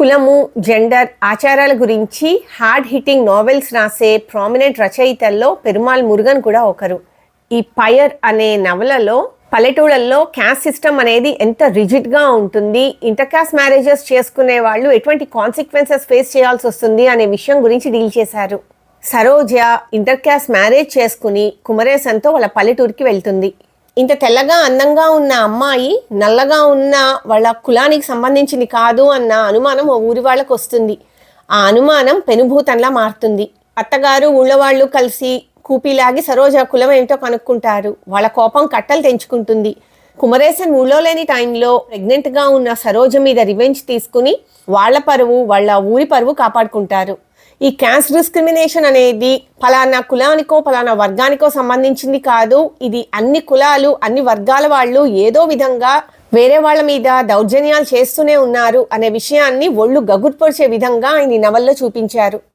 కులము, జెండర్, ఆచారాల గురించి హార్డ్ హిట్టింగ్ నావెల్స్ రాసే ప్రామినెంట్ రచయితల్లో పెరుమాళ్ మురుగన్ కూడా ఒకరు. ఈ పయర్ అనే నవలలో పల్లెటూళ్ళల్లో క్యాస్ట్ సిస్టమ్ అనేది ఎంత రిజిడ్గా ఉంటుంది, ఇంటర్ క్యాస్ట్ మ్యారేజెస్ చేసుకునే వాళ్ళు ఎటువంటి కాన్సిక్వెన్సెస్ ఫేస్ చేయాల్సి వస్తుంది అనే విషయం గురించి డీల్ చేశారు. సరోజ ఇంటర్ క్యాస్ట్ మ్యారేజ్ చేసుకుని కుమరేసన్తో వాళ్ళ పల్లెటూరికి వెళ్తుంది. ఇంత తెల్లగా అందంగా ఉన్న అమ్మాయి నల్లగా ఉన్న వాళ్ళ కులానికి సంబంధించింది కాదు అన్న అనుమానం ఓ ఊరి వాళ్ళకు వస్తుంది. ఆ అనుమానం పెనుభూతంలా మారుతుంది. అత్తగారు ఊళ్ళో వాళ్ళు కలిసి కూపీలాగి సరోజ కులం ఏంటో కనుక్కుంటారు. వాళ్ళ కోపం కట్టలు తెంచుకుంటుంది. కుమరేసన్ ఊళ్ళో లేని టైంలో ప్రెగ్నెంట్గా ఉన్న సరోజ మీద రివెంజ్ తీసుకుని వాళ్ళ పరువు, వాళ్ళ ఊరి పరువు కాపాడుకుంటారు. ఈ క్యాస్ట్ డిస్క్రిమినేషన్ అనేది ఫలానా కులానికో ఫలానా వర్గానికో సంబంధించింది కాదు. ఇది అన్ని కులాలు, అన్ని వర్గాల వాళ్ళు ఏదో విధంగా వేరే వాళ్ళ మీద దౌర్జన్యాలు చేస్తూనే ఉన్నారు అనే విషయాన్ని ఒళ్ళు గగుర్పొడిచే విధంగా ఆయన ఈ నవల్లో చూపించారు.